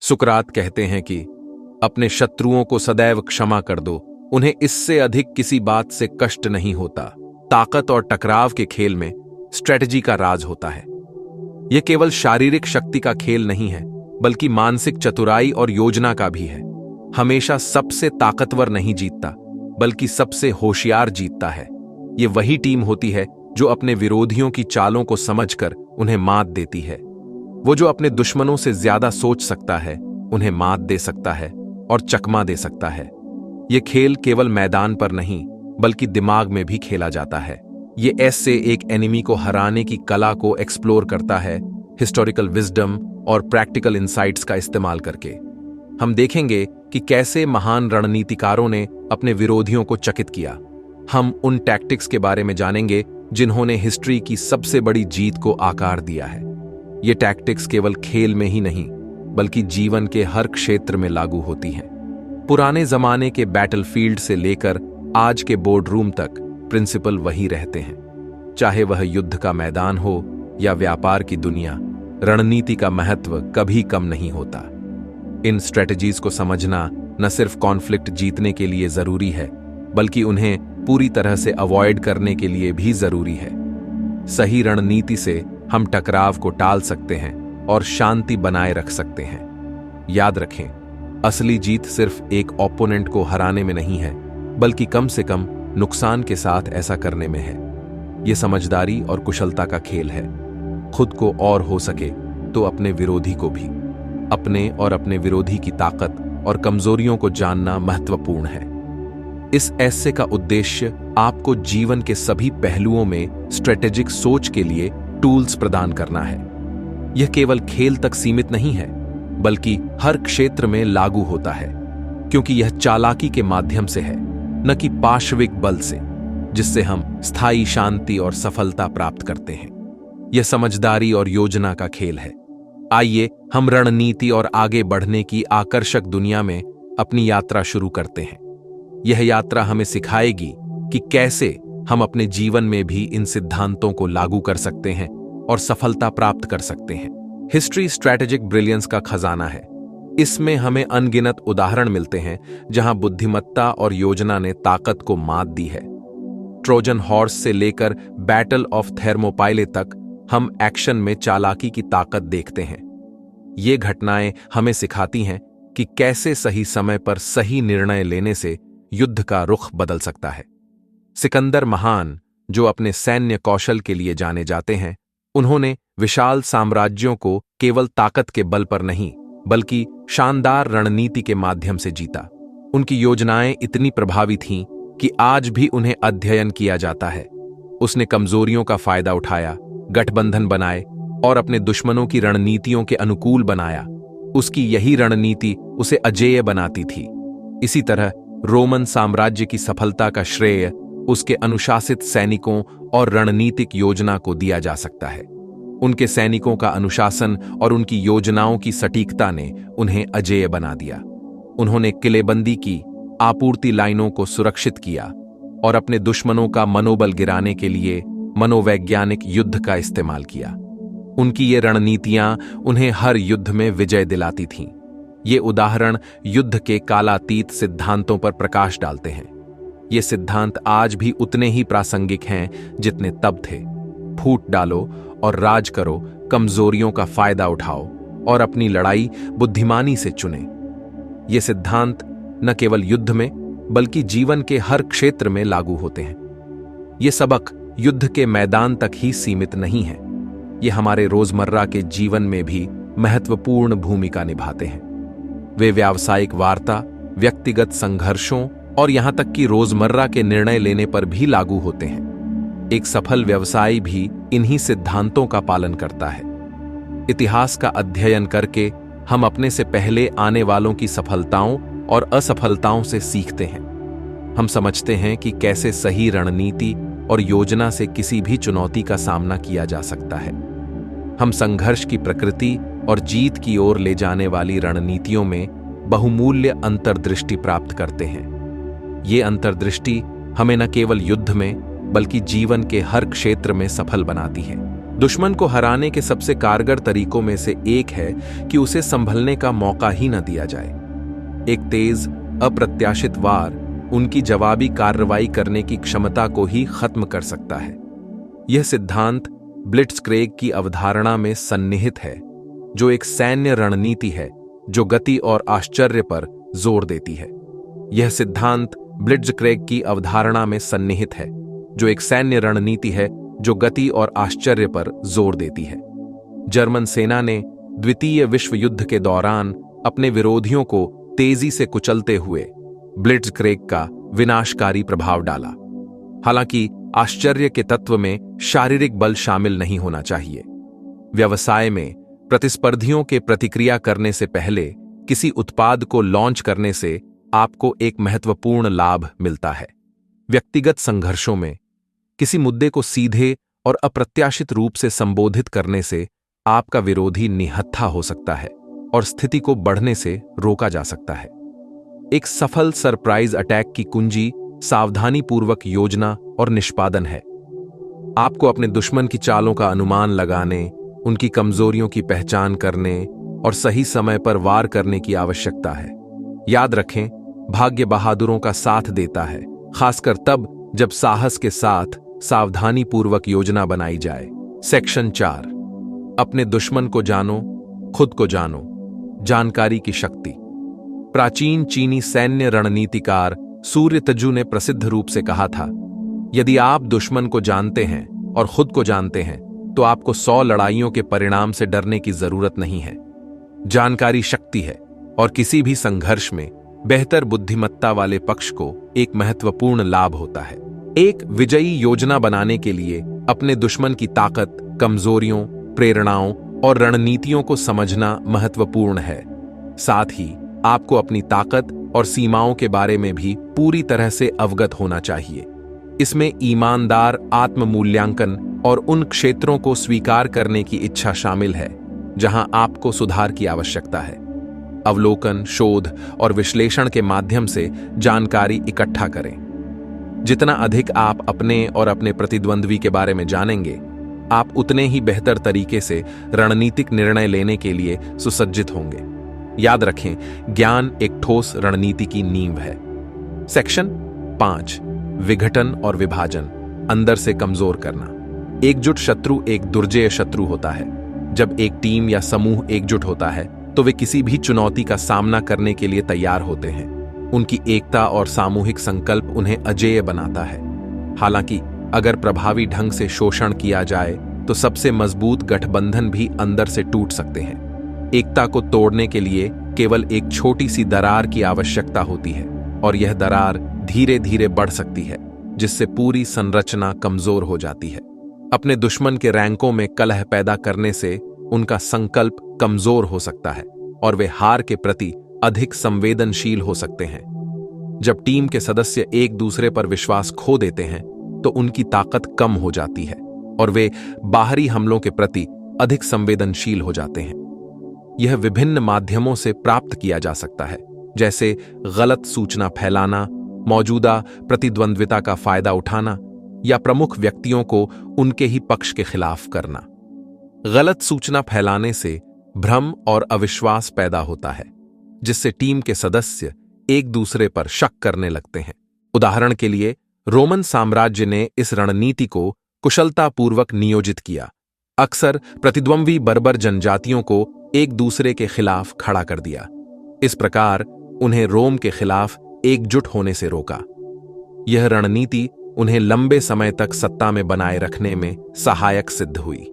सुकरात कहते हैं कि अपने शत्रुओं को सदैव क्षमा कर दो, उन्हें इससे अधिक किसी बात से कष्ट नहीं होता। ताकत और टकराव के खेल में स्ट्रेटजी का राज होता है। यह केवल शारीरिक शक्ति का खेल नहीं है, बल्कि मानसिक चतुराई और योजना का भी है। हमेशा सबसे ताकतवर नहीं जीतता, बल्कि सबसे होशियार जीतता है। ये वही टीम होती है जो अपने विरोधियों की चालों को समझकर उन्हें मात देती है। वो जो अपने दुश्मनों से ज्यादा सोच सकता है, उन्हें मात दे सकता है और चकमा दे सकता है। ये खेल केवल मैदान पर नहीं, बल्कि दिमाग में भी खेला जाता है। ये ऐसे एक एनिमी को हराने की कला को एक्सप्लोर करता है, हिस्टोरिकल विजडम और प्रैक्टिकल इंसाइट्स का इस्तेमाल करके। हम देखेंगे कि कैसे महान रणनीतिकारों ने अपने विरोधियों को चकित किया। हम उन टैक्टिक्स के बारे में जानेंगे जिन्होंने हिस्ट्री की सबसे बड़ी जीत को आकार दिया है। ये टैक्टिक्स केवल खेल में ही नहीं, बल्कि जीवन के हर क्षेत्र में लागू होती हैं। पुराने जमाने के बैटलफील्ड से लेकर आज के बोर्डरूम तक प्रिंसिपल वही रहते हैं। चाहे वह युद्ध का मैदान हो या व्यापार की दुनिया, रणनीति का महत्व कभी कम नहीं होता। इन स्ट्रेटजीज को समझना न सिर्फ कॉन्फ्लिक्ट जीतने के लिए जरूरी है, बल्कि उन्हें पूरी तरह से अवॉइड करने के लिए भी जरूरी है। सही रणनीति से हम टकराव को टाल सकते हैं और शांति बनाए रख सकते हैं। याद रखें, असली जीत सिर्फ एक ओपोनेंट को हराने में नहीं है, बल्कि कम से कम नुकसान के साथ ऐसा करने में है। यह समझदारी और कुशलता का खेल है। खुद को और हो सके तो अपने विरोधी को भी। अपने और अपने विरोधी की ताकत और कमजोरियों को जानना महत्वपूर्ण है। इस ऐसे का उद्देश्य आपको जीवन के सभी पहलुओं में स्ट्रेटेजिक सोच के लिए टूल्स प्रदान करना है। यह केवल खेल तक सीमित नहीं है, बल्कि हर क्षेत्र में लागू होता है, क्योंकि यह चालाकी के माध्यम से है, न कि पाशविक बल से, जिससे हम स्थायी शांति और सफलता प्राप्त करते हैं। यह समझदारी और योजना का खेल है। आइए हम रणनीति और आगे बढ़ने की आकर्षक दुनिया में अपनी यात्रा शुरू करते हैं। यह यात्रा हमें सिखाएगी कि कैसे हम अपने जीवन में भी इन सिद्धांतों को लागू कर सकते हैं और सफलता प्राप्त कर सकते हैं। हिस्ट्री स्ट्रैटेजिक ब्रिलियंस का खजाना है। इसमें हमें अनगिनत उदाहरण मिलते हैं जहां बुद्धिमत्ता और योजना ने ताकत को मात दी है। ट्रोजन हॉर्स से लेकर बैटल ऑफ थर्मोपाइले तक हम एक्शन में चालाकी की ताकत देखते हैं। ये घटनाएं हमें सिखाती हैं कि कैसे सही समय पर सही निर्णय लेने से युद्ध का रुख बदल सकता है। सिकंदर महान, जो अपने सैन्य कौशल के लिए जाने जाते हैं, उन्होंने विशाल साम्राज्यों को केवल ताकत के बल पर नहीं, बल्कि शानदार रणनीति के माध्यम से जीता। उनकी योजनाएं इतनी प्रभावी थीं कि आज भी उन्हें अध्ययन किया जाता है। उसने कमजोरियों का फायदा उठाया, गठबंधन बनाए और अपने दुश्मनों की रणनीतियों के अनुकूल बनाया। उसकी यही रणनीति उसे अजेय बनाती थी। इसी तरह रोमन साम्राज्य की सफलता का श्रेय उसके अनुशासित सैनिकों और रणनीतिक योजना को दिया जा सकता है। उनके सैनिकों का अनुशासन और उनकी योजनाओं की सटीकता ने उन्हें अजेय बना दिया। उन्होंने किलेबंदी की, आपूर्ति लाइनों को सुरक्षित किया और अपने दुश्मनों का मनोबल गिराने के लिए मनोवैज्ञानिक युद्ध का इस्तेमाल किया। उनकी ये रणनीतियां उन्हें हर युद्ध में विजय दिलाती थीं। ये उदाहरण युद्ध के कालातीत सिद्धांतों पर प्रकाश डालते हैं। ये सिद्धांत आज भी उतने ही प्रासंगिक हैं जितने तब थे। फूट डालो और राज करो, कमजोरियों का फायदा उठाओ और अपनी लड़ाई बुद्धिमानी से चुने। ये सिद्धांत न केवल युद्ध में, बल्कि जीवन के हर क्षेत्र में लागू होते हैं। ये सबक युद्ध के मैदान तक ही सीमित नहीं है। ये हमारे रोजमर्रा के जीवन में भी महत्वपूर्ण भूमिका निभाते हैं। वे व्यावसायिक वार्ता, व्यक्तिगत संघर्षों और यहां तक कि रोजमर्रा के निर्णय लेने पर भी लागू होते हैं। एक सफल व्यवसायी भी इन्हीं सिद्धांतों का पालन करता है। इतिहास का अध्ययन करके हम अपने से पहले आने वालों की सफलताओं और असफलताओं से सीखते हैं। हम समझते हैं कि कैसे सही रणनीति और योजना से किसी भी चुनौती का सामना किया जा सकता है। हम संघर्ष की प्रकृति और जीत की ओर ले जाने वाली रणनीतियों में बहुमूल्य अंतर्दृष्टि प्राप्त करते हैं। ये अंतर्दृष्टि हमें न केवल युद्ध में, बल्कि जीवन के हर क्षेत्र में सफल बनाती है। दुश्मन को हराने के सबसे कारगर तरीकों में से एक है कि उसे संभलने का मौका ही न दिया जाए। एक तेज, अप्रत्याशित वार उनकी जवाबी कार्रवाई करने की क्षमता को ही खत्म कर सकता है। यह सिद्धांत ब्लिट्जक्रेग की अवधारणा में सन्निहित है, जो एक सैन्य रणनीति है जो गति और आश्चर्य पर जोर देती है। यह सिद्धांत ब्लिट्जक्रेग की अवधारणा में सन्निहित है, जो एक सैन्य रणनीति है जो गति और आश्चर्य पर जोर देती है। जर्मन सेना ने द्वितीय विश्व युद्ध के दौरान अपने विरोधियों को तेजी से कुचलते हुए ब्लिट्जक्रेग का विनाशकारी प्रभाव डाला। हालांकि आश्चर्य के तत्व में शारीरिक बल शामिल नहीं होना चाहिए। व्यवसाय में प्रतिस्पर्धियों के प्रतिक्रिया करने से पहले किसी उत्पाद को लॉन्च करने से आपको एक महत्वपूर्ण लाभ मिलता है। व्यक्तिगत संघर्षों में किसी मुद्दे को सीधे और अप्रत्याशित रूप से संबोधित करने से आपका विरोधी निहत्था हो सकता है और स्थिति को बढ़ने से रोका जा सकता है। एक सफल सरप्राइज अटैक की कुंजी सावधानीपूर्वक योजना और निष्पादन है। आपको अपने दुश्मन की चालों का अनुमान लगाने, उनकी कमजोरियों की पहचान करने और सही समय पर वार करने की आवश्यकता है। याद रखें, भाग्य बहादुरों का साथ देता है, खासकर तब जब साहस के साथ सावधानीपूर्वक योजना बनाई जाए। सेक्शन 4, अपने दुश्मन को जानो, खुद को जानो। जानकारी की शक्ति। प्राचीन चीनी सैन्य रणनीतिकार सूर्य तजु ने प्रसिद्ध रूप से कहा था, यदि आप दुश्मन को जानते हैं और खुद को जानते हैं तो आपको 100 लड़ाइयों के परिणाम से डरने की जरूरत नहीं है। जानकारी शक्ति है और किसी भी संघर्ष में बेहतर बुद्धिमत्ता वाले पक्ष को एक महत्वपूर्ण लाभ होता है। एक विजयी योजना बनाने के लिए अपने दुश्मन की ताकत, कमजोरियों, प्रेरणाओं और रणनीतियों को समझना महत्वपूर्ण है। साथ ही आपको अपनी ताकत और सीमाओं के बारे में भी पूरी तरह से अवगत होना चाहिए। इसमें ईमानदार आत्म-मूल्यांकन और उन क्षेत्रों को स्वीकार करने की इच्छा शामिल है जहां आपको सुधार की आवश्यकता है। अवलोकन, शोध और विश्लेषण के माध्यम से जानकारी इकट्ठा करें। जितना अधिक आप अपने और अपने प्रतिद्वंद्वी के बारे में जानेंगे, आप उतने ही बेहतर तरीके से रणनीतिक निर्णय लेने के लिए सुसज्जित होंगे। याद रखें, ज्ञान एक ठोस रणनीति की नींव है। सेक्शन 5, विघटन और विभाजन। अंदर से कमजोर करना। एकजुट शत्रु एक दुर्जेय शत्रु होता है। जब एक टीम या समूह एकजुट होता है तो वे किसी भी चुनौती का सामना करने के लिए तैयार होते हैं। उनकी एकता और सामूहिक संकल्प उन्हें अजेय बनाता है। हालांकि अगर प्रभावी ढंग से शोषण किया जाए तो सबसे मजबूत गठबंधन भी अंदर से टूट सकते हैं। एकता को तोड़ने के लिए केवल एक छोटी सी दरार की आवश्यकता होती है और यह दरार धीरे धीरे बढ़ सकती है, जिससे पूरी संरचना कमजोर हो जाती है। अपने दुश्मन के रैंकों में कलह पैदा करने से उनका संकल्प कमजोर हो सकता है और वे हार के प्रति अधिक संवेदनशील हो सकते हैं। जब टीम के सदस्य एक दूसरे पर विश्वास खो देते हैं तो उनकी ताकत कम हो जाती है और वे बाहरी हमलों के प्रति अधिक संवेदनशील हो जाते हैं। यह विभिन्न माध्यमों से प्राप्त किया जा सकता है, जैसे गलत सूचना फैलाना, मौजूदा प्रतिद्वंद्विता का फायदा उठाना या प्रमुख व्यक्तियों को उनके ही पक्ष के खिलाफ करना। गलत सूचना फैलाने से भ्रम और अविश्वास पैदा होता है, जिससे टीम के सदस्य एक दूसरे पर शक करने लगते हैं। उदाहरण के लिए, रोमन साम्राज्य ने इस रणनीति को कुशलतापूर्वक नियोजित किया। अक्सर प्रतिद्वंद्वी बर्बर जनजातियों को एक दूसरे के खिलाफ खड़ा कर दिया। इस प्रकार उन्हें रोम के खिलाफ एकजुट होने से रोका। यह रणनीति उन्हें लंबे समय तक सत्ता में बनाए रखने में सहायक सिद्ध हुई।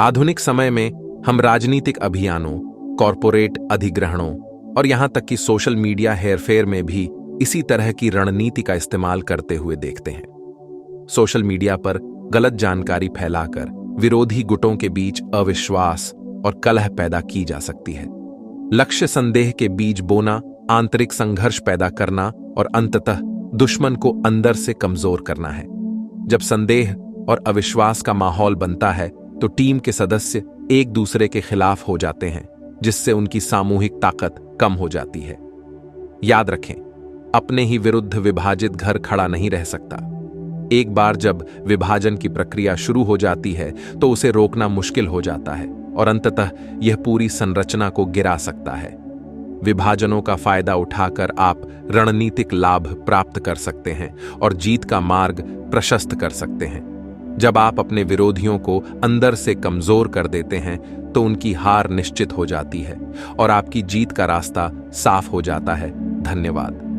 आधुनिक समय में हम राजनीतिक अभियानों, कॉरपोरेट अधिग्रहणों और यहां तक कि सोशल मीडिया हेरफेर में भी इसी तरह की रणनीति का इस्तेमाल करते हुए देखते हैं। सोशल मीडिया पर गलत जानकारी फैलाकर विरोधी गुटों के बीच अविश्वास और कलह पैदा की जा सकती है। लक्ष्य संदेह के बीज बोना, आंतरिक संघर्ष पैदा करना और अंततः दुश्मन को अंदर से कमजोर करना है। जब संदेह और अविश्वास का माहौल बनता है तो टीम के सदस्य एक दूसरे के खिलाफ हो जाते हैं, जिससे उनकी सामूहिक ताकत कम हो जाती है। याद रखें, अपने ही विरुद्ध विभाजित घर खड़ा नहीं रह सकता। एक बार जब विभाजन की प्रक्रिया शुरू हो जाती है तो उसे रोकना मुश्किल हो जाता है और अंततः यह पूरी संरचना को गिरा सकता है। विभाजनों का फायदा उठाकर आप रणनीतिक लाभ प्राप्त कर सकते हैं और जीत का मार्ग प्रशस्त कर सकते हैं। जब आप अपने विरोधियों को अंदर से कमजोर कर देते हैं तो उनकी हार निश्चित हो जाती है और आपकी जीत का रास्ता साफ हो जाता है। धन्यवाद।